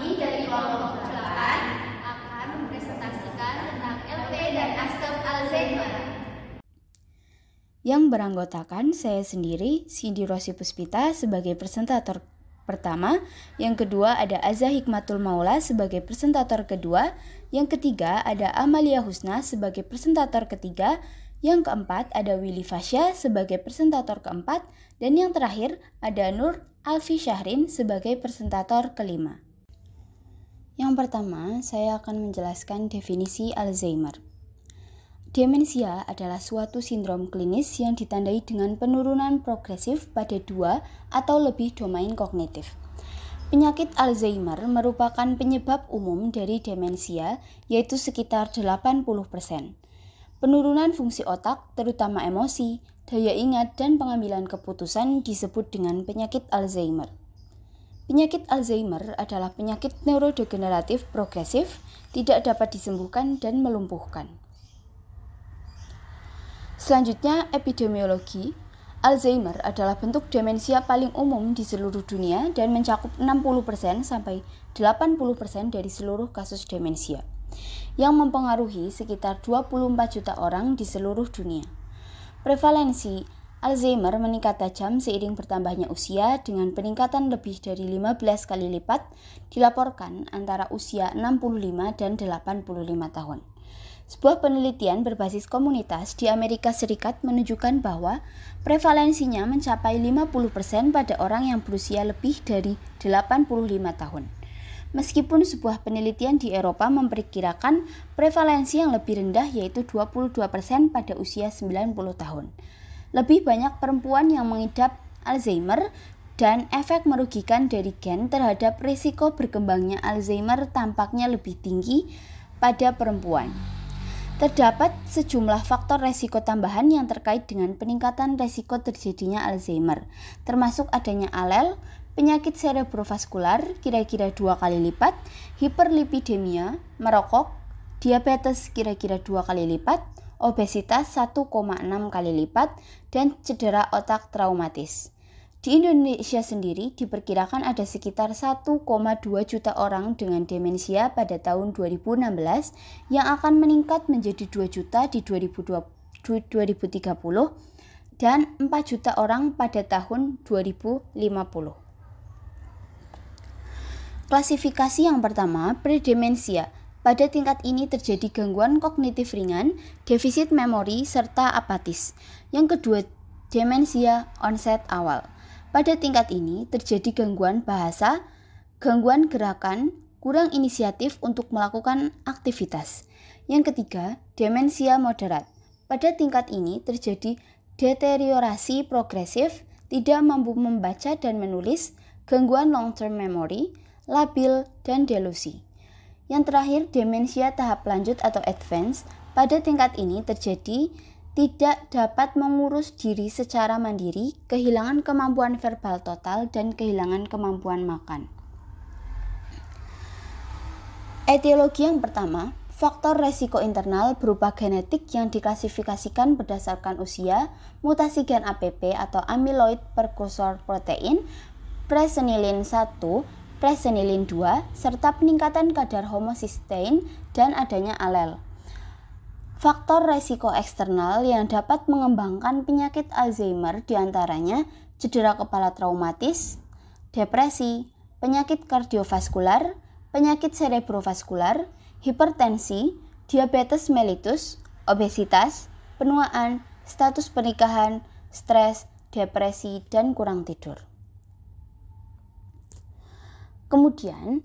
Kami dari kelompok 8 akan mempresentasikan tentang LP dan Asam Alzheimer. Yang beranggotakan saya sendiri, Cindy Rosi Puspita sebagai presentator pertama, yang kedua ada Azza Hikmatul Maula sebagai presentator kedua, yang ketiga ada Amalia Husna sebagai presentator ketiga, yang keempat ada Willy Fasya sebagai presentator keempat, dan yang terakhir ada Nur Alfi Syahrin sebagai presentator kelima. Yang pertama, saya akan menjelaskan definisi Alzheimer. Demensia adalah suatu sindrom klinis yang ditandai dengan penurunan progresif pada 2 atau lebih domain kognitif. Penyakit Alzheimer merupakan penyebab umum dari demensia, yaitu sekitar 80%. Penurunan fungsi otak, terutama emosi, daya ingat, dan pengambilan keputusan disebut dengan penyakit Alzheimer. Penyakit Alzheimer adalah penyakit neurodegeneratif progresif, tidak dapat disembuhkan dan melumpuhkan. Selanjutnya, epidemiologi. Alzheimer adalah bentuk demensia paling umum di seluruh dunia dan mencakup 60% sampai 80% dari seluruh kasus demensia, yang mempengaruhi sekitar 24 juta orang di seluruh dunia. Prevalensi Alzheimer meningkat tajam seiring bertambahnya usia dengan peningkatan lebih dari 15 kali lipat dilaporkan antara usia 65 dan 85 tahun. Sebuah penelitian berbasis komunitas di Amerika Serikat menunjukkan bahwa prevalensinya mencapai 50% pada orang yang berusia lebih dari 85 tahun. Meskipun sebuah penelitian di Eropa memperkirakan prevalensi yang lebih rendah yaitu 22% pada usia 90 tahun. Lebih banyak perempuan yang mengidap Alzheimer dan efek merugikan dari gen terhadap risiko berkembangnya Alzheimer tampaknya lebih tinggi pada perempuan. Terdapat sejumlah faktor resiko tambahan yang terkait dengan peningkatan resiko terjadinya Alzheimer, termasuk adanya alel, penyakit cerebrovaskular kira-kira 2 kali lipat, hiperlipidemia, merokok, diabetes kira-kira 2 kali lipat, obesitas 1,6 kali lipat, dan cedera otak traumatis. Di Indonesia sendiri diperkirakan ada sekitar 1,2 juta orang dengan demensia pada tahun 2016 yang akan meningkat menjadi 2 juta di 2030 dan 4 juta orang pada tahun 2050. Klasifikasi yang pertama, predemensia. Pada tingkat ini terjadi gangguan kognitif ringan, defisit memori, serta apatis. Yang kedua, demensia onset awal. Pada tingkat ini terjadi gangguan bahasa, gangguan gerakan, kurang inisiatif untuk melakukan aktivitas. Yang ketiga, demensia moderat. Pada tingkat ini terjadi deteriorasi progresif, tidak mampu membaca dan menulis, gangguan long-term memory, labil, dan delusi. Yang terakhir, demensia tahap lanjut atau advance. Pada tingkat ini terjadi tidak dapat mengurus diri secara mandiri, kehilangan kemampuan verbal total, dan kehilangan kemampuan makan. Etiologi yang pertama, faktor resiko internal berupa genetik yang diklasifikasikan berdasarkan usia, mutasi gen APP atau amyloid precursor protein, presenilin 1, presenilin 2, serta peningkatan kadar homocysteine dan adanya alel. Faktor resiko eksternal yang dapat mengembangkan penyakit Alzheimer diantaranya cedera kepala traumatis, depresi, penyakit kardiovaskular, penyakit cerebrovaskular, hipertensi, diabetes mellitus, obesitas, penuaan, status pernikahan, stres, depresi, dan kurang tidur. Kemudian,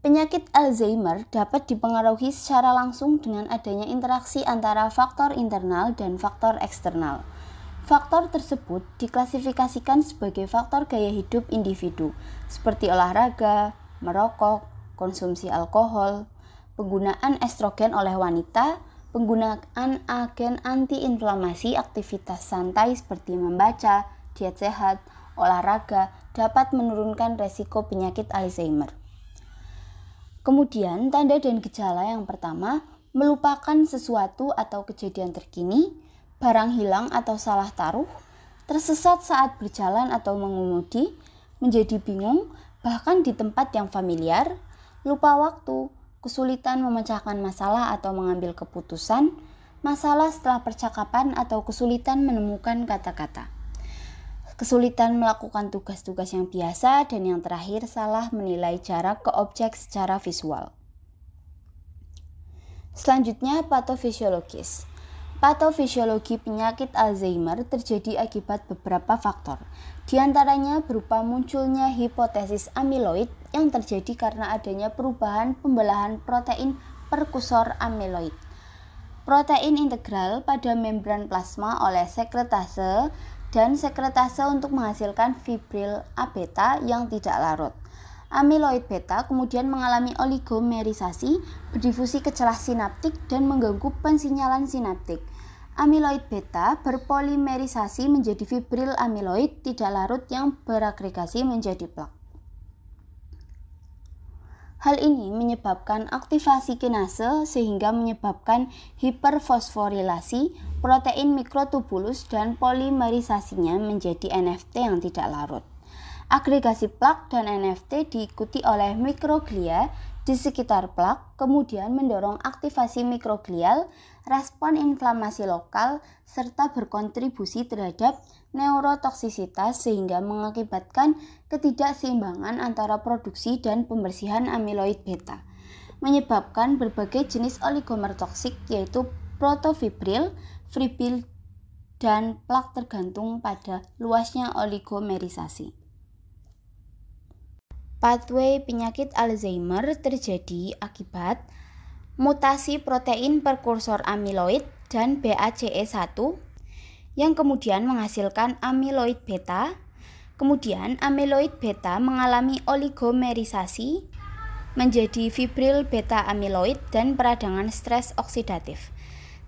penyakit Alzheimer dapat dipengaruhi secara langsung dengan adanya interaksi antara faktor internal dan faktor eksternal. Faktor tersebut diklasifikasikan sebagai faktor gaya hidup individu, seperti olahraga, merokok, konsumsi alkohol, penggunaan estrogen oleh wanita, penggunaan agen antiinflamasi, aktivitas santai seperti membaca, diet sehat, olahraga dapat menurunkan resiko penyakit Alzheimer. Kemudian, tanda dan gejala yang pertama, melupakan sesuatu atau kejadian terkini, barang hilang atau salah taruh, tersesat saat berjalan atau mengemudi, menjadi bingung, bahkan di tempat yang familiar, lupa waktu, kesulitan memecahkan masalah atau mengambil keputusan, masalah setelah percakapan atau kesulitan menemukan kata-kata, kesulitan melakukan tugas-tugas yang biasa, dan yang terakhir salah menilai jarak ke objek secara visual. Selanjutnya, patofisiologis. Patofisiologi penyakit Alzheimer terjadi akibat beberapa faktor. Di antaranya berupa munculnya hipotesis amiloid yang terjadi karena adanya perubahan pembelahan protein perkusor amiloid, protein integral pada membran plasma oleh sekretase dan sekretase untuk menghasilkan fibril A-beta yang tidak larut. Amiloid beta kemudian mengalami oligomerisasi, berdifusi ke celah sinaptik dan mengganggu pensinyalan sinaptik. Amiloid beta berpolimerisasi menjadi fibril amiloid tidak larut yang beragregasi menjadi plak. Hal ini menyebabkan aktivasi kinase sehingga menyebabkan hiperfosforilasi protein mikrotubulus dan polimerisasinya menjadi NFT yang tidak larut. Agregasi plak dan NFT diikuti oleh mikroglia di sekitar plak, kemudian mendorong aktivasi mikroglial, respon inflamasi lokal, serta berkontribusi terhadap neurotoksisitas sehingga mengakibatkan ketidakseimbangan antara produksi dan pembersihan amiloid beta, menyebabkan berbagai jenis oligomer toksik yaitu protofibril, fibril, dan plak tergantung pada luasnya oligomerisasi. Pathway penyakit Alzheimer terjadi akibat mutasi protein prekursor amiloid dan BACE1 yang kemudian menghasilkan amiloid beta. Kemudian amiloid beta mengalami oligomerisasi menjadi fibril beta amiloid dan peradangan stres oksidatif.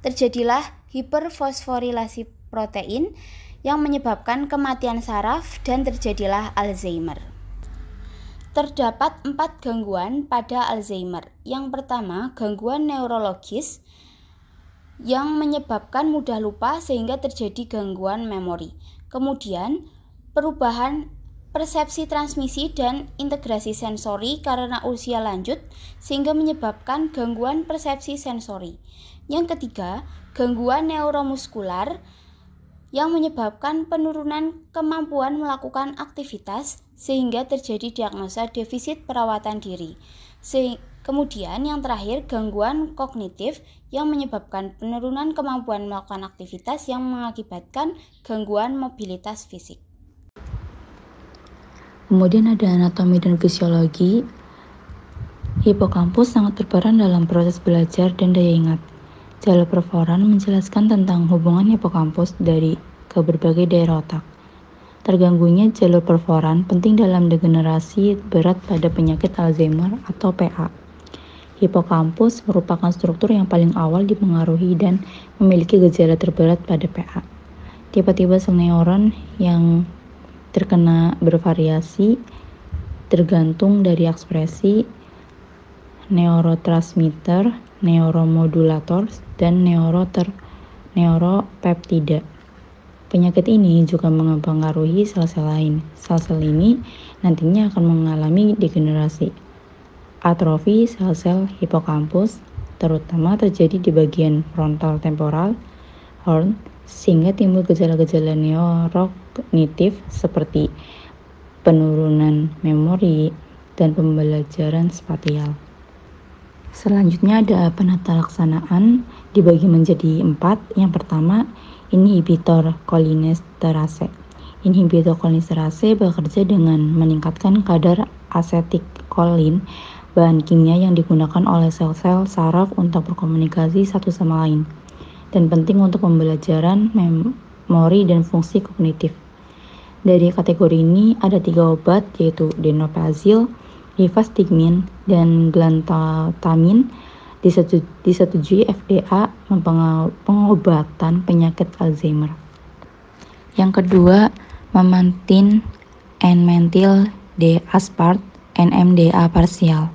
Terjadilah hiperfosforilasi protein yang menyebabkan kematian saraf dan terjadilah Alzheimer. Terdapat 4 gangguan pada Alzheimer. Yang pertama, gangguan neurologis yang menyebabkan mudah lupa sehingga terjadi gangguan memori. Kemudian, perubahan persepsi transmisi dan integrasi sensori karena usia lanjut sehingga menyebabkan gangguan persepsi sensori. Yang ketiga, gangguan neuromuskular yang menyebabkan penurunan kemampuan melakukan aktivitas sehingga terjadi diagnosa defisit perawatan diri. Kemudian yang terakhir, gangguan kognitif yang menyebabkan penurunan kemampuan melakukan aktivitas yang mengakibatkan gangguan mobilitas fisik. Kemudian ada anatomi dan fisiologi. Hipokampus sangat berperan dalam proses belajar dan daya ingat. Jalur perforan menjelaskan tentang hubungan hipokampus ke berbagai daerah otak. Terganggunya jalur perforan penting dalam degenerasi berat pada penyakit Alzheimer atau PA. Hipokampus merupakan struktur yang paling awal dipengaruhi dan memiliki gejala terberat pada PA. Tipe-tipe sel neuron yang terkena bervariasi tergantung dari ekspresi neurotransmitter, neuromodulator, dan neuropeptida. Penyakit ini juga mempengaruhi sel-sel lain. Sel-sel ini nantinya akan mengalami degenerasi. Atrofi sel-sel hipokampus terutama terjadi di bagian frontal temporal horn sehingga timbul gejala-gejala neurokognitif seperti penurunan memori dan pembelajaran spasial. Selanjutnya ada penata laksanaan dibagi menjadi 4. Yang pertama, inhibitor kolinesterase. Inhibitor kolinesterase bekerja dengan meningkatkan kadar asetikkolin, bahan kimia yang digunakan oleh sel-sel saraf untuk berkomunikasi satu sama lain, dan penting untuk pembelajaran, memori, dan fungsi kognitif. Dari kategori ini ada 3 obat yaitu denoprazil, rivastigmine, dan glantamin disetujui FDA pengobatan penyakit Alzheimer. Yang kedua, memantin N-mentil D-aspart NMDA parsial.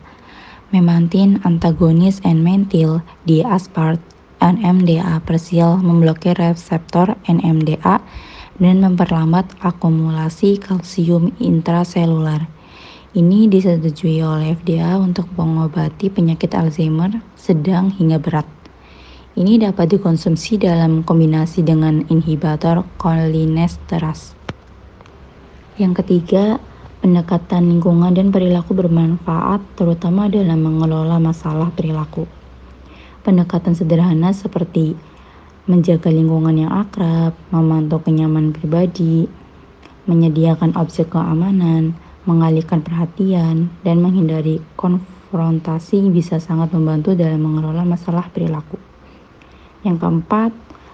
Memantin antagonis N-mentil D-aspart NMDA parsial memblokir reseptor NMDA dan memperlambat akumulasi kalsium intraselular. Ini disetujui oleh FDA untuk mengobati penyakit Alzheimer sedang hingga berat. Ini dapat dikonsumsi dalam kombinasi dengan inhibitor cholinesterase. Yang ketiga, pendekatan lingkungan dan perilaku bermanfaat terutama dalam mengelola masalah perilaku. Pendekatan sederhana seperti menjaga lingkungan yang akrab, memantau kenyamanan pribadi, menyediakan objek keamanan, mengalihkan perhatian, dan menghindari konfrontasi bisa sangat membantu dalam mengelola masalah perilaku. Yang keempat,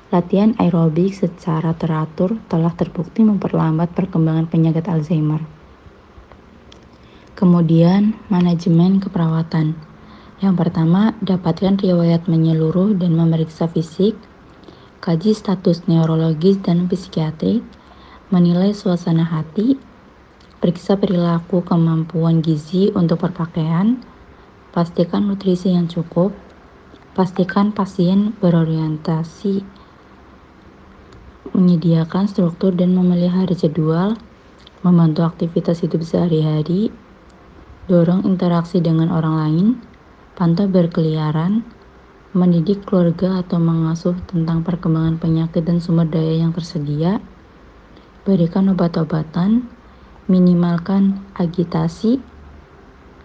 latihan aerobik secara teratur telah terbukti memperlambat perkembangan penyakit Alzheimer. Kemudian, manajemen keperawatan. Yang pertama, dapatkan riwayat menyeluruh dan memeriksa fisik, kaji status neurologis dan psikiatrik, menilai suasana hati, periksa perilaku kemampuan gizi untuk berpakaian, pastikan nutrisi yang cukup, pastikan pasien berorientasi, menyediakan struktur dan memelihara jadwal, membantu aktivitas hidup sehari-hari, dorong interaksi dengan orang lain, pantau berkeliaran, mendidik keluarga atau mengasuh tentang perkembangan penyakit dan sumber daya yang tersedia, berikan obat-obatan, minimalkan agitasi,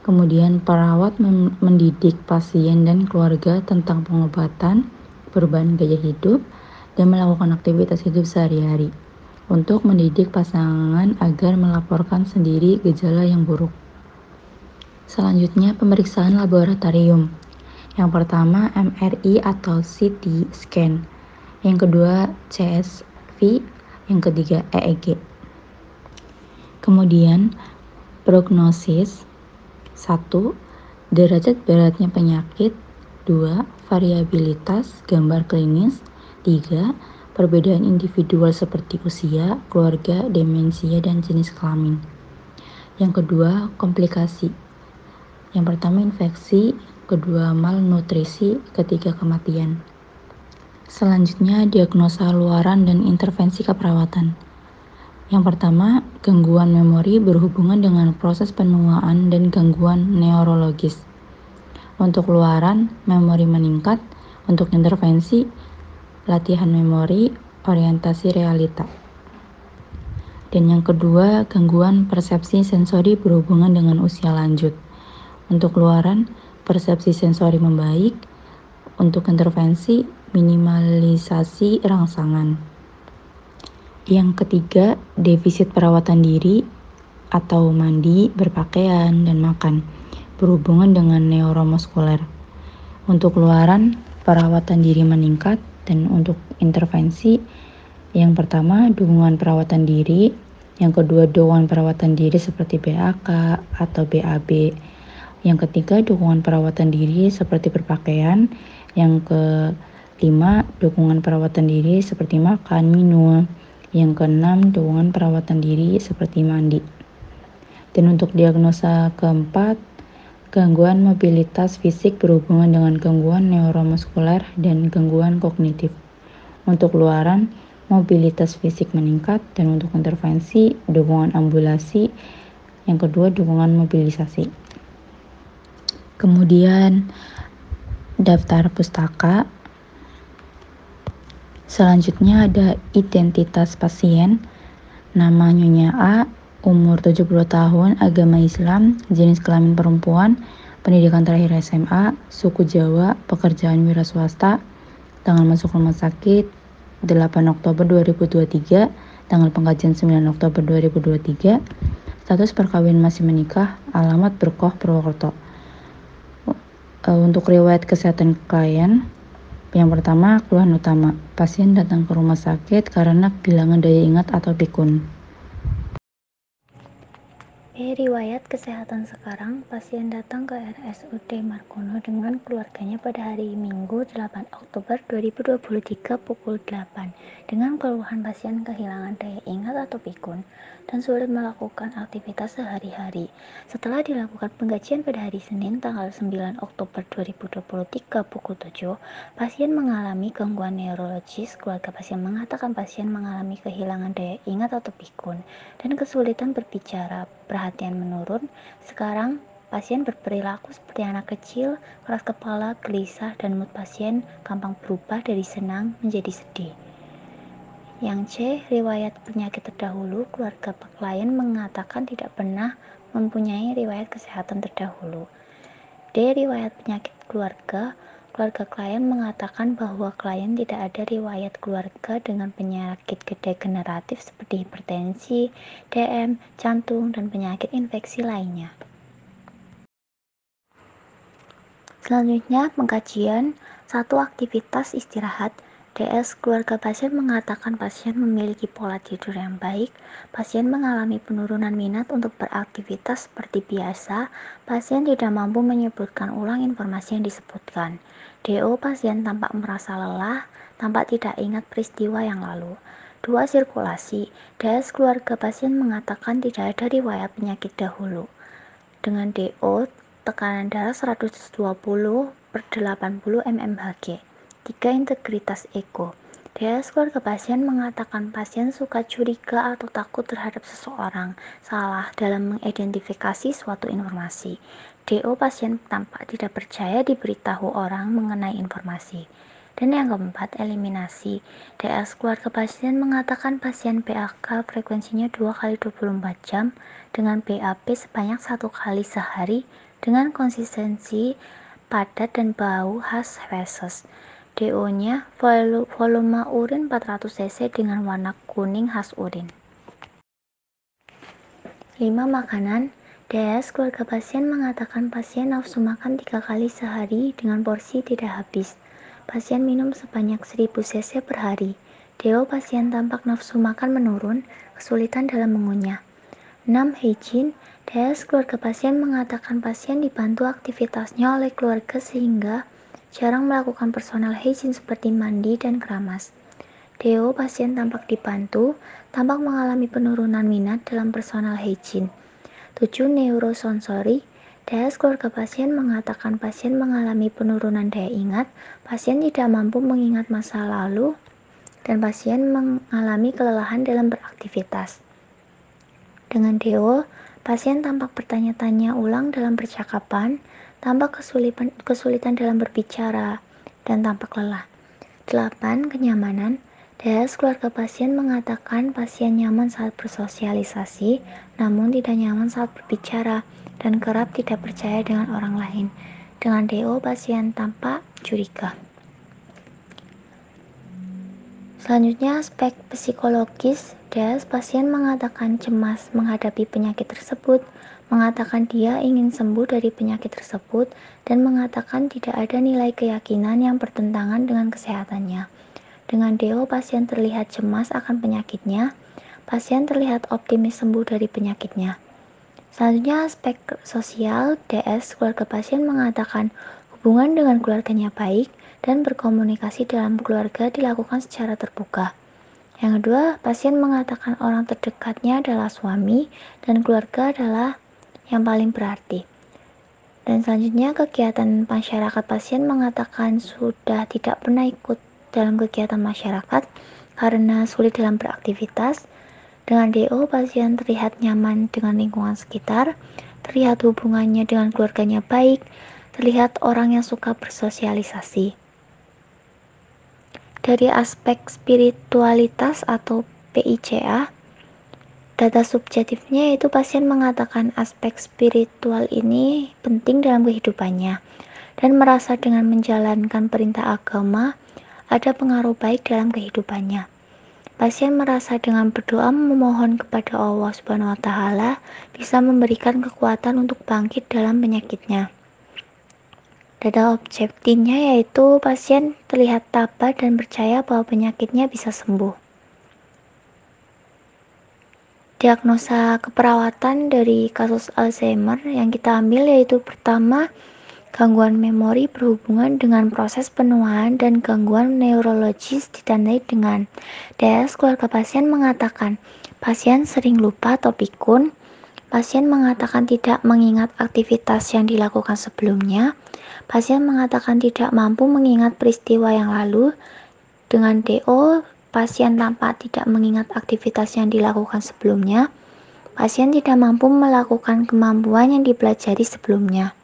kemudian perawat mendidik pasien dan keluarga tentang pengobatan, perubahan gaya hidup, dan melakukan aktivitas hidup sehari-hari untuk mendidik pasangan agar melaporkan sendiri gejala yang buruk. Selanjutnya, pemeriksaan laboratorium. Yang pertama, MRI atau CT scan. Yang kedua, CSV. Yang ketiga, EEG. Kemudian, prognosis. 1. Derajat beratnya penyakit. 2. Variabilitas gambar klinis. 3. Perbedaan individual seperti usia, keluarga, demensia, dan jenis kelamin. Yang kedua, komplikasi. Yang pertama, infeksi. Kedua, malnutrisi. Ketiga, kematian. Selanjutnya, diagnosa luaran dan intervensi keperawatan. Yang pertama, gangguan memori berhubungan dengan proses penuaan dan gangguan neurologis. Untuk luaran, memori meningkat. Untuk intervensi, latihan memori, orientasi realita. Dan yang kedua, gangguan persepsi sensori berhubungan dengan usia lanjut. Untuk luaran, persepsi sensori membaik. Untuk intervensi, minimalisasi rangsangan. Yang ketiga, defisit perawatan diri atau mandi, berpakaian, dan makan berhubungan dengan neuromuskuler. Untuk luaran, perawatan diri meningkat, dan untuk intervensi, yang pertama, dukungan perawatan diri, yang kedua, dukungan perawatan diri seperti BAK atau BAB, yang ketiga, dukungan perawatan diri seperti berpakaian, yang kelima, dukungan perawatan diri seperti makan, minum, yang keenam, dukungan perawatan diri seperti mandi. Dan untuk diagnosa keempat, gangguan mobilitas fisik berhubungan dengan gangguan neuromuskuler dan gangguan kognitif. Untuk luaran, mobilitas fisik meningkat, dan untuk intervensi, dukungan ambulasi. Yang kedua, dukungan mobilisasi. Kemudian, daftar pustaka. Selanjutnya ada identitas pasien, nama Nyonya A, umur 70 tahun, agama Islam, jenis kelamin perempuan, pendidikan terakhir SMA, suku Jawa, pekerjaan wira swasta, tanggal masuk rumah sakit 8 Oktober 2023, tanggal pengkajian 9 Oktober 2023, status perkawinan masih menikah, alamat Berkoh Purwokerto. Untuk riwayat kesehatan klien, yang pertama, keluhan utama. Pasien datang ke rumah sakit karena kehilangan daya ingat atau pikun. Riwayat kesehatan sekarang, pasien datang ke RSUD Margono dengan keluarganya pada hari Minggu 8 Oktober 2023 pukul 8 dengan keluhan pasien kehilangan daya ingat atau pikun dan sulit melakukan aktivitas sehari-hari. Setelah dilakukan pengkajian pada hari Senin tanggal 9 Oktober 2023 pukul 7, pasien mengalami gangguan neurologis. Keluarga pasien mengatakan pasien mengalami kehilangan daya ingat atau pikun dan kesulitan berbicara. perhatian menurun. Sekarang pasien berperilaku seperti anak kecil, keras kepala, gelisah, dan mood pasien gampang berubah dari senang menjadi sedih. Yang C, riwayat penyakit terdahulu. Keluarga klien mengatakan tidak pernah mempunyai riwayat kesehatan terdahulu. D, riwayat penyakit keluarga. Keluarga klien mengatakan bahwa klien tidak ada riwayat keluarga dengan penyakit degeneratif seperti hipertensi, DM, jantung, dan penyakit infeksi lainnya. Selanjutnya, pengkajian. 1. Aktivitas istirahat. DS, keluarga pasien mengatakan pasien memiliki pola tidur yang baik. Pasien mengalami penurunan minat untuk beraktivitas seperti biasa. Pasien tidak mampu menyebutkan ulang informasi yang disebutkan. DO, pasien tampak merasa lelah, tampak tidak ingat peristiwa yang lalu. 2. Sirkulasi. DS, keluarga pasien mengatakan tidak ada riwayat penyakit dahulu. Dengan DO, tekanan darah 120/80 mmHg. 3. Integritas ego. DS, keluarga pasien mengatakan pasien suka curiga atau takut terhadap seseorang, salah dalam mengidentifikasi suatu informasi. DO, pasien tampak tidak percaya diberitahu orang mengenai informasi. Dan yang keempat, eliminasi. DS, keluarga pasien mengatakan pasien PAK frekuensinya 2 kali 24 jam dengan BAP sebanyak 1 kali sehari dengan konsistensi padat dan bau khas feses. DO-nya volume urin 400 cc dengan warna kuning khas urin. 5. Makanan. DS, keluarga pasien mengatakan pasien nafsu makan 3 kali sehari dengan porsi tidak habis. Pasien minum sebanyak 1000 cc per hari. DO, pasien tampak nafsu makan menurun, kesulitan dalam mengunyah. 6. Hygiene. DS, keluarga pasien mengatakan pasien dibantu aktivitasnya oleh keluarga sehingga jarang melakukan personal hygiene seperti mandi dan keramas. DO, pasien tampak dibantu, tampak mengalami penurunan minat dalam personal hygiene. 7. Neurosensori. DS, keluarga pasien mengatakan pasien mengalami penurunan daya ingat, pasien tidak mampu mengingat masa lalu, dan pasien mengalami kelelahan dalam beraktivitas. Dengan DO, pasien tampak bertanya-tanya ulang dalam percakapan, tampak kesulitan dalam berbicara, dan tampak lelah. 8. Kenyamanan. DS, keluarga pasien mengatakan pasien nyaman saat bersosialisasi, namun tidak nyaman saat berbicara, dan kerap tidak percaya dengan orang lain. Dengan DO, pasien tampak curiga. Selanjutnya, aspek psikologis. DS, pasien mengatakan cemas menghadapi penyakit tersebut, mengatakan dia ingin sembuh dari penyakit tersebut, dan mengatakan tidak ada nilai keyakinan yang bertentangan dengan kesehatannya. Dengan DO, pasien terlihat cemas akan penyakitnya, pasien terlihat optimis sembuh dari penyakitnya. Selanjutnya, aspek sosial. DS, keluarga pasien mengatakan hubungan dengan keluarganya baik, dan berkomunikasi dalam keluarga dilakukan secara terbuka. Yang kedua, pasien mengatakan orang terdekatnya adalah suami, dan keluarga adalah yang paling berarti. Dan selanjutnya, kegiatan masyarakat. Pasien mengatakan sudah tidak pernah ikut dalam kegiatan masyarakat karena sulit dalam beraktivitas. Dengan DO, pasien terlihat nyaman dengan lingkungan sekitar, terlihat hubungannya dengan keluarganya baik, terlihat orang yang suka bersosialisasi. Dari aspek spiritualitas atau PICA, data subjektifnya yaitu pasien mengatakan aspek spiritual ini penting dalam kehidupannya dan merasa dengan menjalankan perintah agama ada pengaruh baik dalam kehidupannya. Pasien merasa dengan berdoa memohon kepada Allah SWT bisa memberikan kekuatan untuk bangkit dalam penyakitnya. Data objektifnya yaitu pasien terlihat tabah dan percaya bahwa penyakitnya bisa sembuh. Diagnosa keperawatan dari kasus Alzheimer yang kita ambil yaitu pertama, gangguan memori berhubungan dengan proses penuaan dan gangguan neurologis ditandai dengan DS. Keluarga pasien mengatakan pasien sering lupa atau pikun, pasien mengatakan tidak mengingat aktivitas yang dilakukan sebelumnya, pasien mengatakan tidak mampu mengingat peristiwa yang lalu. Dengan DO, pasien tampak tidak mengingat aktivitas yang dilakukan sebelumnya, pasien tidak mampu melakukan kemampuan yang dipelajari sebelumnya.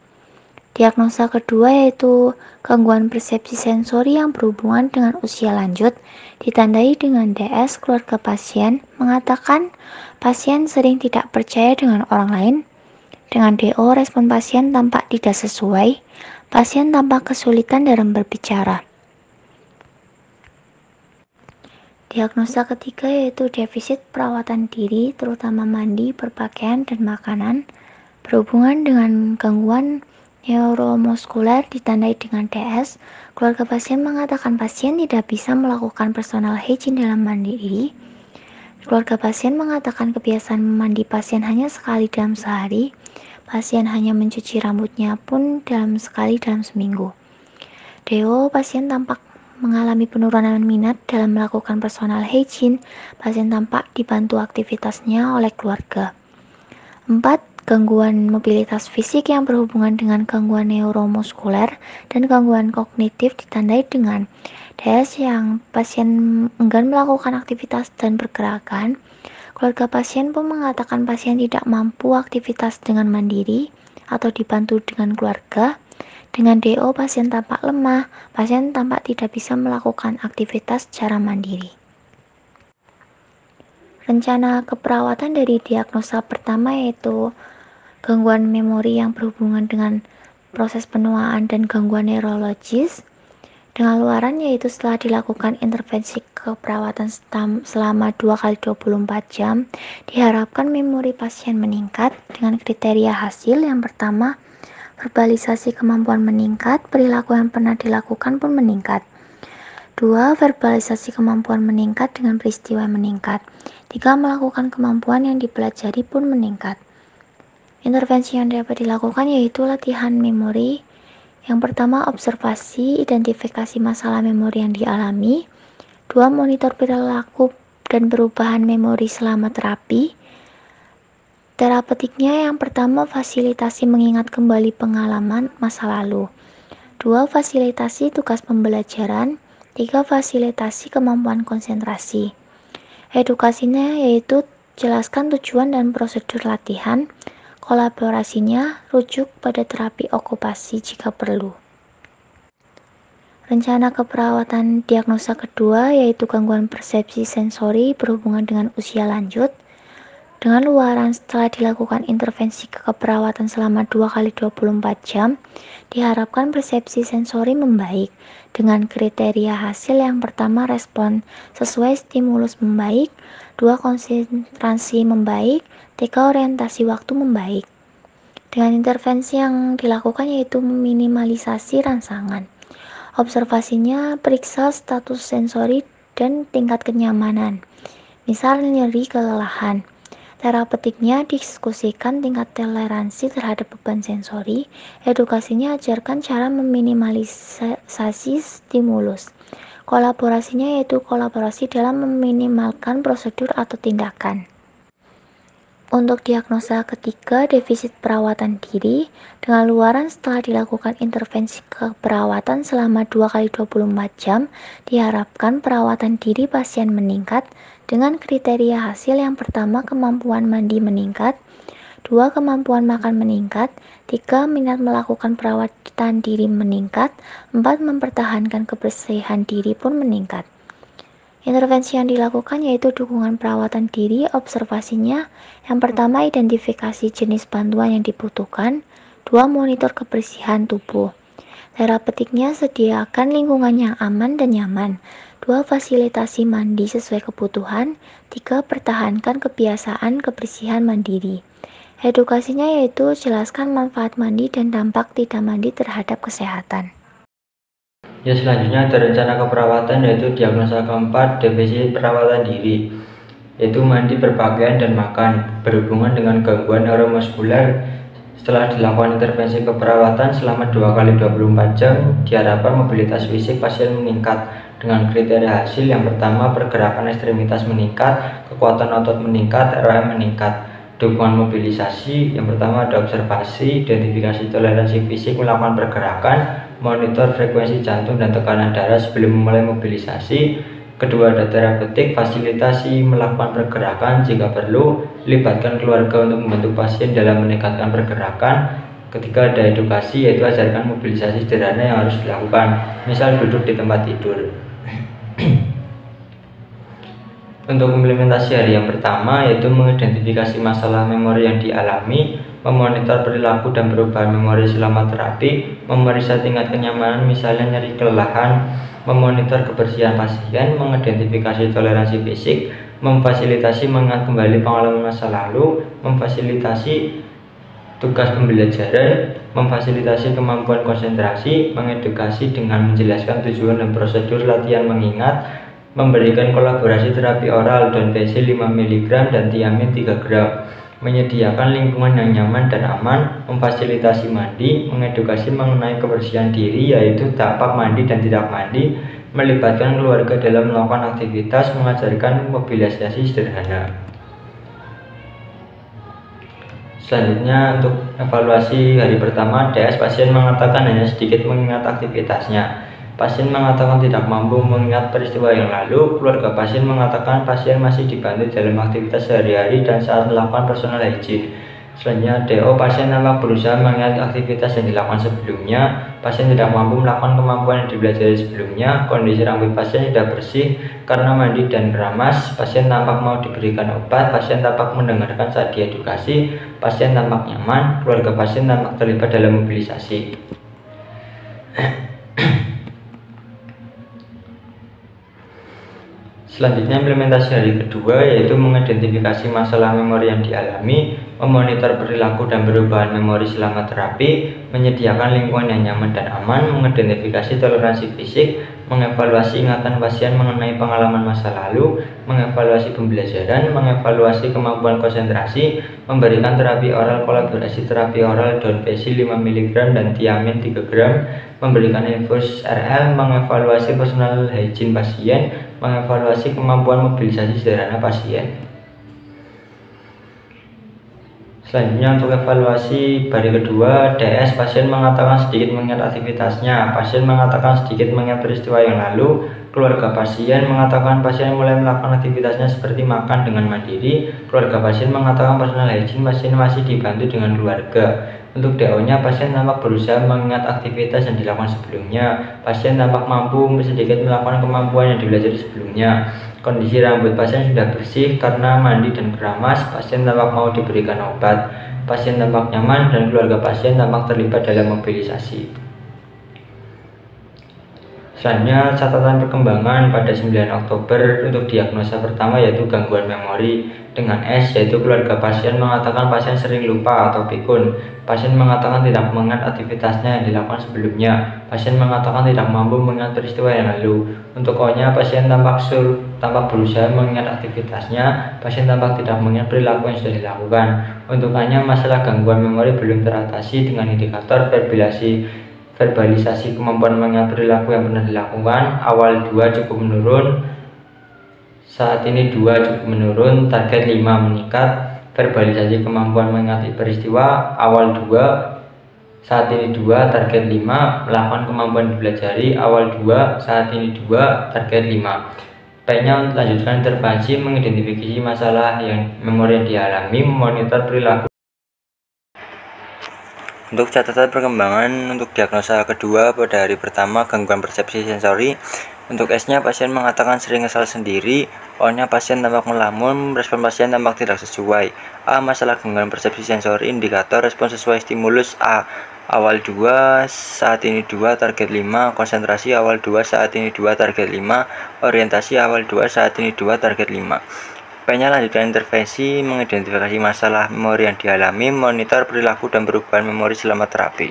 Diagnosa kedua yaitu gangguan persepsi sensori yang berhubungan dengan usia lanjut, ditandai dengan DS. Keluarga pasien mengatakan pasien sering tidak percaya dengan orang lain. Dengan DO, respon pasien tampak tidak sesuai, pasien tampak kesulitan dalam berbicara. Diagnosa ketiga yaitu defisit perawatan diri, terutama mandi, berpakaian, dan makanan, berhubungan dengan gangguan neuromuskuler ditandai dengan DS. Keluarga pasien mengatakan pasien tidak bisa melakukan personal hygiene dalam mandiri. Keluarga pasien mengatakan kebiasaan mandi pasien hanya sekali dalam sehari. Pasien hanya mencuci rambutnya pun sekali dalam seminggu. DO, pasien tampak mengalami penurunan minat dalam melakukan personal hygiene. Pasien tampak dibantu aktivitasnya oleh keluarga. 4. Gangguan mobilitas fisik yang berhubungan dengan gangguan neuromuskuler dan gangguan kognitif ditandai dengan DS yang pasien enggan melakukan aktivitas dan pergerakan. Keluarga pasien pun mengatakan pasien tidak mampu aktivitas dengan mandiri atau dibantu dengan keluarga. Dengan DO, pasien tampak lemah, pasien tampak tidak bisa melakukan aktivitas secara mandiri. Rencana keperawatan dari diagnosa pertama yaitu gangguan memori yang berhubungan dengan proses penuaan dan gangguan neurologis. Dengan luaran yaitu setelah dilakukan intervensi keperawatan selama 2x24 jam, diharapkan memori pasien meningkat dengan kriteria hasil. Yang pertama, verbalisasi kemampuan meningkat, perilaku yang pernah dilakukan pun meningkat. 2. Verbalisasi kemampuan meningkat dengan peristiwa yang meningkat. 3. Melakukan kemampuan yang dipelajari pun meningkat. Intervensi yang dapat dilakukan yaitu latihan memori. Yang pertama, observasi, identifikasi masalah memori yang dialami. 2. Monitor perilaku dan perubahan memori selama terapi. Terapeutiknya yang pertama, fasilitasi mengingat kembali pengalaman masa lalu. 2. Fasilitasi tugas pembelajaran. 3. Fasilitasi kemampuan konsentrasi. Edukasinya yaitu jelaskan tujuan dan prosedur latihan. Kolaborasinya rujuk pada terapi okupasi jika perlu. Rencana keperawatan diagnosa kedua yaitu gangguan persepsi sensori berhubungan dengan usia lanjut. Dengan luaran setelah dilakukan intervensi keperawatan selama 2x24 jam, diharapkan persepsi sensori membaik. Dengan kriteria hasil yang pertama, respon sesuai stimulus membaik. 2. Konsentrasi membaik. 3. Orientasi waktu membaik. Dengan intervensi yang dilakukan yaitu meminimalisasi rangsangan. Observasinya periksa status sensori dan tingkat kenyamanan. Misal nyeri, kelelahan. Terapeutiknya diskusikan tingkat toleransi terhadap beban sensori. Edukasinya ajarkan cara meminimalisasi stimulus. Kolaborasinya yaitu kolaborasi dalam meminimalkan prosedur atau tindakan. Untuk diagnosa ketiga, defisit perawatan diri. Dengan luaran setelah dilakukan intervensi keperawatan selama 2x24 jam, diharapkan perawatan diri pasien meningkat dengan kriteria hasil yang pertama, kemampuan mandi meningkat. 2. Kemampuan makan meningkat. 3. Minat melakukan perawatan diri meningkat. 4. Mempertahankan kebersihan diri pun meningkat. Intervensi yang dilakukan yaitu dukungan perawatan diri. Observasinya yang pertama, identifikasi jenis bantuan yang dibutuhkan. 2. Monitor kebersihan tubuh. Terapeutiknya sediakan lingkungan yang aman dan nyaman. 2. Fasilitasi mandi sesuai kebutuhan. 3. Pertahankan kebiasaan kebersihan mandiri. Edukasinya yaitu jelaskan manfaat mandi dan dampak tidak mandi terhadap kesehatan. Ya, selanjutnya ada rencana keperawatan yaitu diagnosa keempat, defisit perawatan diri, yaitu mandi, berpakaian, dan makan, berhubungan dengan gangguan neuromuskuler. Setelah dilakukan intervensi keperawatan selama 2x24 jam, diharapkan mobilitas fisik pasien meningkat dengan kriteria hasil yang pertama, pergerakan ekstremitas meningkat, kekuatan otot meningkat, ROM meningkat. Dukungan mobilisasi yang pertama ada observasi, identifikasi toleransi fisik, melakukan pergerakan, monitor frekuensi jantung dan tekanan darah sebelum memulai mobilisasi. Kedua, ada terapeutik, fasilitasi melakukan pergerakan jika perlu, libatkan keluarga untuk membantu pasien dalam meningkatkan pergerakan. Ketiga, ada edukasi, yaitu ajarkan mobilisasi sederhana yang harus dilakukan, misal duduk di tempat tidur. Untuk implementasi hari yang pertama, yaitu mengidentifikasi masalah memori yang dialami, memonitor perilaku dan perubahan memori selama terapi, memeriksa tingkat kenyamanan misalnya nyeri kelelahan, memonitor kebersihan pasien, mengidentifikasi toleransi fisik, memfasilitasi mengingat kembali pengalaman masa lalu, memfasilitasi tugas pembelajaran, memfasilitasi kemampuan konsentrasi, mengedukasi dengan menjelaskan tujuan dan prosedur latihan mengingat, memberikan kolaborasi terapi oral Don PC 5 mg dan Thiamin 3 gram, menyediakan lingkungan yang nyaman dan aman, memfasilitasi mandi, mengedukasi mengenai kebersihan diri yaitu tapak mandi dan tidak mandi, melibatkan keluarga dalam melakukan aktivitas, mengajarkan mobilisasi sederhana. Selanjutnya untuk evaluasi hari pertama, DS pasien mengatakan hanya sedikit mengingat aktivitasnya. Pasien mengatakan tidak mampu mengingat peristiwa yang lalu. Keluarga pasien mengatakan pasien masih dibantu dalam aktivitas sehari-hari dan saat melakukan personal hygiene. Selanjutnya DO, pasien nampak berusaha mengingat aktivitas yang dilakukan sebelumnya. Pasien tidak mampu melakukan kemampuan yang dipelajari sebelumnya. Kondisi rambut pasien tidak bersih karena mandi dan keramas. Pasien tampak mau diberikan obat. Pasien tampak mendengarkan saat diedukasi. Pasien tampak nyaman. Keluarga pasien tampak terlibat dalam mobilisasi. Selanjutnya implementasi hari kedua, yaitu mengidentifikasi masalah memori yang dialami, memonitor perilaku dan perubahan memori selama terapi, menyediakan lingkungan yang nyaman dan aman, mengidentifikasi toleransi fisik, mengevaluasi ingatan pasien mengenai pengalaman masa lalu, mengevaluasi pembelajaran, mengevaluasi kemampuan konsentrasi, memberikan terapi oral kolaborasi terapi oral Don PC 5 mg dan Thiamin 3 gram, memberikan infus RL, mengevaluasi personal hygiene pasien, mengevaluasi kemampuan mobilisasi sederhana pasien. Selanjutnya untuk evaluasi hari kedua, DS pasien mengatakan sedikit mengingat aktivitasnya. Pasien mengatakan sedikit mengingat peristiwa yang lalu. Keluarga pasien mengatakan pasien mulai melakukan aktivitasnya seperti makan dengan mandiri. Keluarga pasien mengatakan personal hygiene pasien masih dibantu dengan keluarga. Untuk DO-nya, pasien tampak berusaha mengingat aktivitas yang dilakukan sebelumnya. Pasien tampak mampu sedikit melakukan kemampuan yang dipelajari sebelumnya. Kondisi rambut pasien sudah bersih karena mandi dan keramas. Pasien tampak mau diberikan obat. Pasien tampak nyaman dan keluarga pasien tampak terlibat dalam mobilisasi. Selanjutnya catatan perkembangan pada 9 Oktober untuk diagnosa pertama yaitu gangguan memori dengan S, yaitu keluarga pasien mengatakan pasien sering lupa atau pikun. Pasien mengatakan tidak mengingat aktivitasnya yang dilakukan sebelumnya. Pasien mengatakan tidak mampu mengingat peristiwa yang lalu. Untuk O-nya, pasien tampak berusaha mengingat aktivitasnya. Pasien tampak tidak mengingat perilaku yang sudah dilakukan. Untuk A-nya, masalah gangguan memori belum teratasi dengan indikator verbalisasi kemampuan mengingat perilaku yang pernah dilakukan. Awal 2 cukup menurun, saat ini 2 cukup menurun, target 5 meningkat. Verbalisasi kemampuan mengingat peristiwa, awal 2, saat ini 2, target 5. Melakukan kemampuan dipelajari, awal 2, saat ini 2, target 5. P-nya untuk lanjutkan intervensi, mengidentifikasi masalah yang memori yang dialami, memonitor perilaku. Untuk catatan perkembangan untuk diagnosa kedua pada hari pertama, gangguan persepsi sensori. Untuk S-nya, pasien mengatakan sering kesal sendiri. O-nya, pasien tampak melamun, respon pasien tampak tidak sesuai. A, masalah gangguan persepsi sensori, indikator respon sesuai stimulus A. Awal 2, saat ini 2, target 5. Konsentrasi awal 2, saat ini 2, target 5. Orientasi awal 2, saat ini 2, target 5. P-nya lanjutkan intervensi, mengidentifikasi masalah memori yang dialami, monitor perilaku dan perubahan memori selama terapi.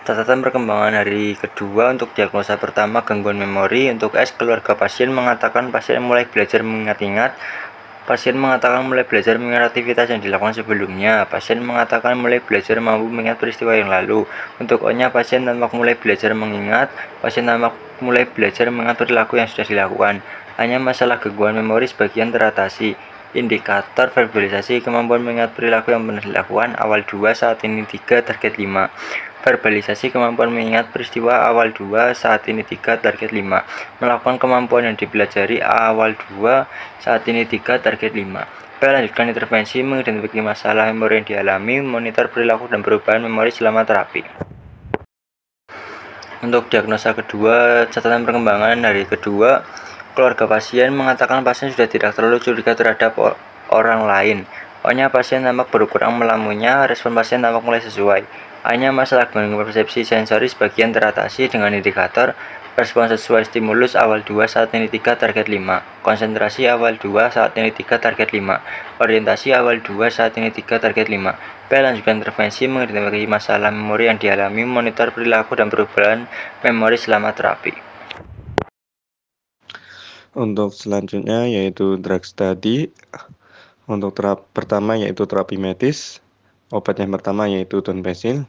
Catatan perkembangan hari kedua untuk diagnosa pertama gangguan memori. Untuk S, keluarga pasien mengatakan pasien mulai belajar mengingat-ingat. Pasien mengatakan mulai belajar mengingat aktivitas yang dilakukan sebelumnya. Pasien mengatakan mulai belajar mampu mengingat peristiwa yang lalu. Untuk O-nya, pasien tampak mulai belajar mengingat. Pasien tampak mulai belajar mengingat perilaku yang sudah dilakukan. Hanya masalah gangguan memori sebagian teratasi. Indikator verbalisasi kemampuan mengingat perilaku yang pernah dilakukan, awal 2, saat ini 3, target 5. Verbalisasi kemampuan mengingat peristiwa awal 2, saat ini 3, target 5. Melakukan kemampuan yang dipelajari awal 2, saat ini 3, target 5. B. Lanjutkan intervensi, mengidentifikasi masalah memori yang dialami, monitor perilaku dan perubahan memori selama terapi. Untuk diagnosa kedua, catatan perkembangan hari kedua, keluarga pasien mengatakan pasien sudah tidak terlalu curiga terhadap orang lain. O-nya, pasien tampak berkurang melamunnya, respon pasien tampak mulai sesuai. A-nya, masalah dengan persepsi sensori sebagian teratasi dengan indikator respon sesuai stimulus awal 2, saat ini 3, target 5. Konsentrasi awal 2, saat ini 3, target 5. Orientasi awal 2, saat ini 3, target 5. B. Lanjutkan intervensi, mengidentifikasi masalah memori yang dialami, monitor perilaku dan perubahan memori selama terapi. Untuk selanjutnya yaitu drug study. Untuk pertama yaitu terapi medis. Obat yang pertama yaitu donepezil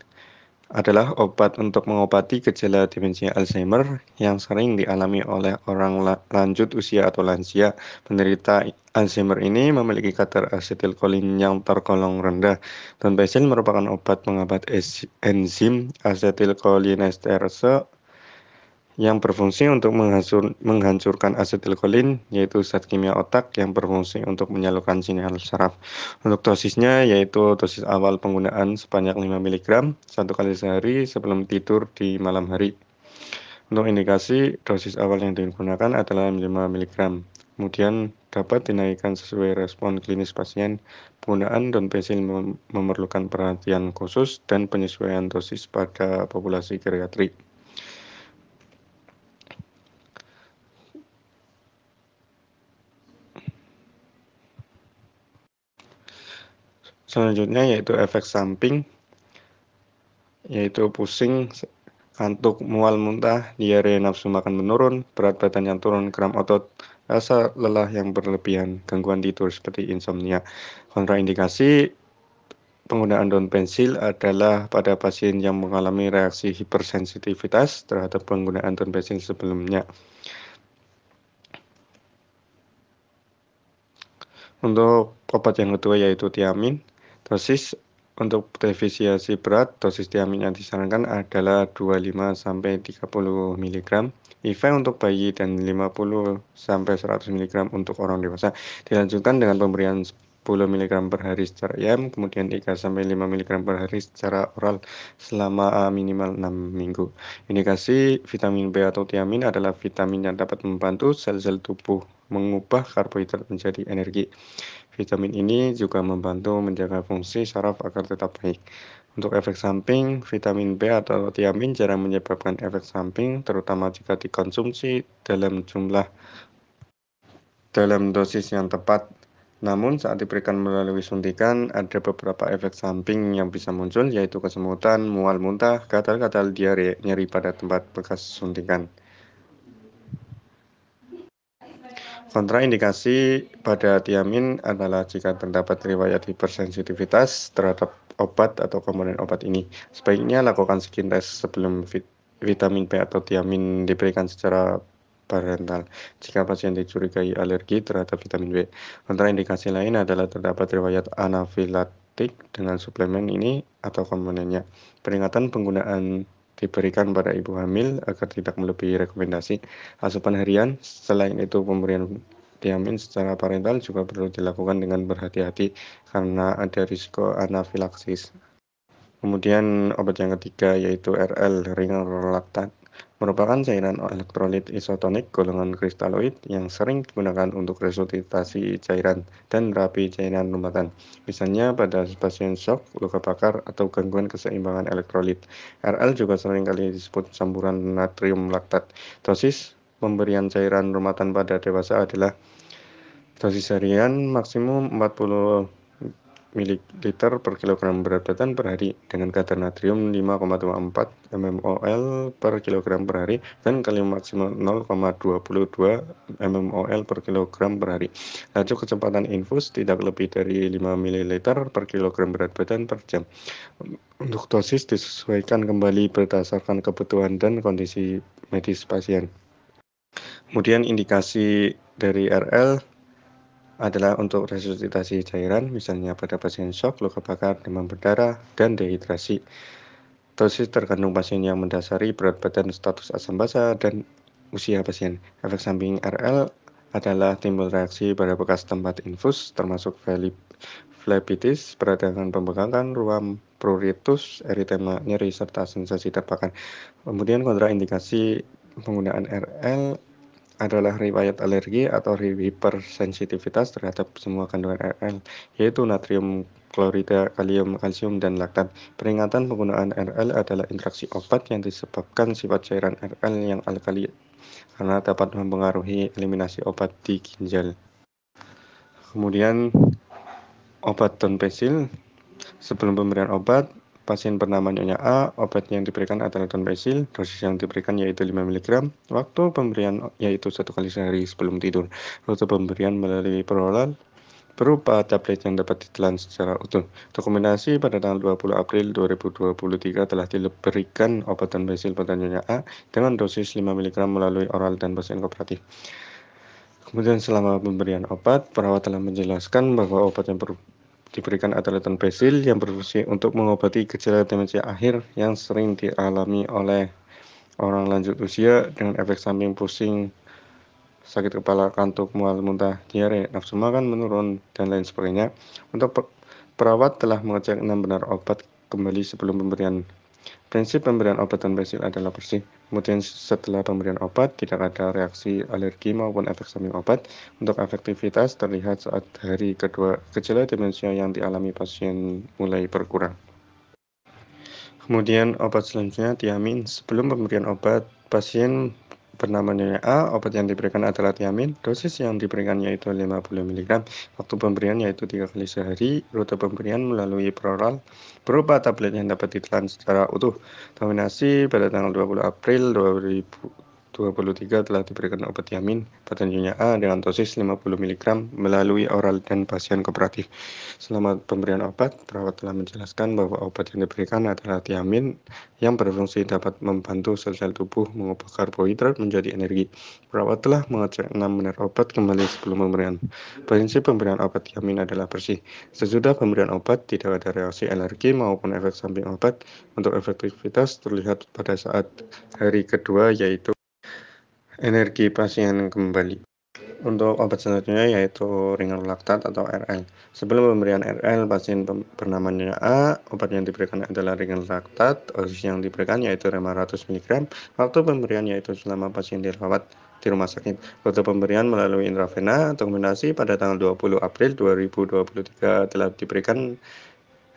adalah obat untuk mengobati gejala demensia Alzheimer yang sering dialami oleh orang lanjut usia atau lansia. Penderita Alzheimer ini memiliki kadar asetilkolin yang tergolong rendah. Donepezil merupakan obat penghambat enzim asetilkolinesterase yang berfungsi untuk menghancurkan asetilkolin, yaitu zat kimia otak yang berfungsi untuk menyalurkan sinyal saraf. Untuk dosisnya yaitu dosis awal penggunaan sebanyak 5 mg 1 kali sehari sebelum tidur di malam hari. Untuk indikasi, dosis awal yang digunakan adalah 5 mg. Kemudian dapat dinaikkan sesuai respon klinis pasien. Penggunaan donepezil memerlukan perhatian khusus dan penyesuaian dosis pada populasi geriatrik. Selanjutnya yaitu efek samping, yaitu pusing, kantuk, mual, muntah, diare, nafsu makan menurun, berat badan yang turun, kram otot, rasa lelah yang berlebihan, gangguan tidur seperti insomnia. Kontraindikasi penggunaan donepezil adalah pada pasien yang mengalami reaksi hipersensitivitas terhadap penggunaan donepezil sebelumnya. Untuk obat yang kedua yaitu tiamin. Dosis untuk defisiensi berat, dosis tiamin yang disarankan adalah 25-30 mg IV untuk bayi dan 50-100 mg untuk orang dewasa. Dilanjutkan dengan pemberian 10 mg per hari secara IM, kemudian 3-5 mg per hari secara oral selama minimal 6 minggu. Indikasi vitamin B atau tiamin adalah vitamin yang dapat membantu sel-sel tubuh mengubah karbohidrat menjadi energi. Vitamin ini juga membantu menjaga fungsi saraf agar tetap baik. Untuk efek samping, vitamin B atau tiamin jarang menyebabkan efek samping, terutama jika dikonsumsi dalam dosis yang tepat. Namun saat diberikan melalui suntikan, ada beberapa efek samping yang bisa muncul, yaitu kesemutan, mual, muntah, gatal-gatal, diare, nyeri pada tempat bekas suntikan. Kontraindikasi pada tiamin adalah jika terdapat riwayat hipersensitivitas terhadap obat atau komponen obat ini. Sebaiknya lakukan skin test sebelum vitamin B atau tiamin diberikan secara parental jika pasien dicurigai alergi terhadap vitamin B. Kontraindikasi lain adalah terdapat riwayat anafilaktik dengan suplemen ini atau komponennya. Peringatan penggunaan diberikan pada ibu hamil agar tidak melebihi rekomendasi asupan harian. Selain itu, pemberian tiamin secara parental juga perlu dilakukan dengan berhati-hati karena ada risiko anafilaksis. Kemudian obat yang ketiga yaitu RL, ringerlaktat, merupakan cairan elektrolit isotonik golongan kristaloid yang sering digunakan untuk resusitasi cairan dan terapi cairan rumpatan. Misalnya pada pasien shock, luka bakar, atau gangguan keseimbangan elektrolit. RL juga seringkali disebut campuran natrium laktat. Dosis pemberian cairan rumpatan pada dewasa adalah dosis harian maksimum 40 ml per kilogram berat badan per hari dengan kadar natrium 5,24 mmol per kilogram per hari dan kalium maksimal 0,22 mmol per kilogram per hari. Laju kecepatan infus tidak lebih dari 5 ml per kilogram berat badan per jam. Untuk dosis disesuaikan kembali berdasarkan kebutuhan dan kondisi medis pasien. Kemudian indikasi dari RL adalah untuk resusitasi cairan, misalnya pada pasien shock, luka bakar, demam berdarah, dan dehidrasi. Dosis tergantung pasien yang mendasari berat badan, status asam basa, dan usia pasien. Efek samping RL adalah timbul reaksi pada bekas tempat infus, termasuk phlebitis, peradangan pembengkakan, ruam pruritus, eritema, nyeri, serta sensasi terpakan. Kemudian kontraindikasi penggunaan RL adalah riwayat alergi atau hipersensitivitas terhadap semua kandungan RL, yaitu natrium klorida, kalium, kalsium, dan laktat. Peringatan penggunaan RL adalah interaksi obat yang disebabkan sifat cairan RL yang alkali karena dapat mempengaruhi eliminasi obat di ginjal. Kemudian obat donepezil. Sebelum pemberian obat, pasien bernama Nyonya A, obat yang diberikan adalah donepezil, dosis yang diberikan yaitu 5 mg, waktu pemberian yaitu 1 kali sehari sebelum tidur. Rute pemberian melalui peroral berupa tablet yang dapat ditelan secara utuh. Dokumentasi pada tanggal 20 April 2023 telah diberikan obat donepezil pada Nyonya A dengan dosis 5 mg melalui oral dan pasien kooperatif. Kemudian selama pemberian obat, perawat telah menjelaskan bahwa obat yang diberikan adalah donepezil yang berfungsi untuk mengobati gejala demensia akhir yang sering dialami oleh orang lanjut usia dengan efek samping pusing, sakit kepala, kantuk, mual, muntah, diare, nafsu makan menurun, dan lain sebagainya. Untuk perawat telah mengecek benar obat kembali sebelum pemberian. Prinsip pemberian obat donepezil adalah bersih. Kemudian setelah pemberian obat, tidak ada reaksi alergi maupun efek samping obat. Untuk efektivitas terlihat saat hari kedua gejala demensia yang dialami pasien mulai berkurang. Kemudian obat selanjutnya tiamin. Sebelum pemberian obat, pasien bernama Nyonya A, obat yang diberikan adalah tiamin. Dosis yang diberikan yaitu 50 mg. Waktu pemberian yaitu 3 kali sehari. Rute pemberian melalui peroral berupa tablet yang dapat ditelan secara utuh. Dominasi pada tanggal 20 April 2023 telah diberikan obat tiamin pada Nyonya A dengan dosis 50 mg melalui oral dan pasien kooperatif. Selama pemberian obat, perawat telah menjelaskan bahwa obat yang diberikan adalah tiamin yang berfungsi dapat membantu sel-sel tubuh mengubah karbohidrat menjadi energi. Perawat telah mengecek 6 benar obat kembali sebelum pemberian. Prinsip pemberian obat tiamin adalah bersih. Sesudah pemberian obat, tidak ada reaksi alergi maupun efek samping obat. Untuk efektivitas terlihat pada saat hari kedua, yaitu energi pasien kembali. Untuk obat selanjutnya yaitu ringan laktat atau RL. Sebelum pemberian RL, pasien bernama Nyonya A, obat yang diberikan adalah ringan laktat. Dosis yang diberikan yaitu 500 mg. Waktu pemberian yaitu selama pasien dirawat di rumah sakit. Rute pemberian melalui intravena. Dokumentasi pada tanggal 20 April 2023 telah diberikan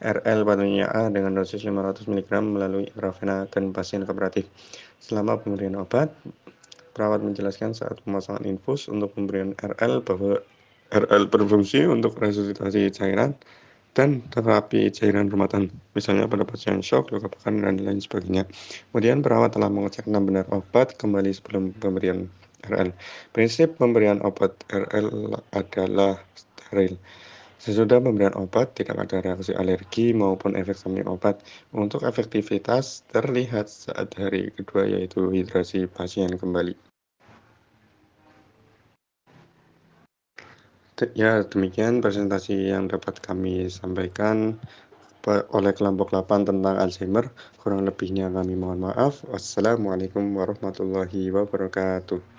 RL pada Nyonya A dengan dosis 500 mg melalui intravena dan pasien kooperatif. Selama pemberian obat, perawat menjelaskan saat pemasangan infus untuk pemberian RL bahwa RL berfungsi untuk resusitasi cairan dan terapi cairan rumahan, misalnya pada pasien shock, luka bakar, dan lain sebagainya. Kemudian perawat telah mengecek 6 benar obat kembali sebelum pemberian RL. Prinsip pemberian obat RL adalah steril. Sesudah pemberian obat, tidak ada reaksi alergi maupun efek samping obat. Untuk efektivitas terlihat saat hari kedua, yaitu hidrasi pasien kembali. Ya, demikian presentasi yang dapat kami sampaikan oleh kelompok 8 tentang Alzheimer. Kurang lebihnya kami mohon maaf. Wassalamualaikum warahmatullahi wabarakatuh.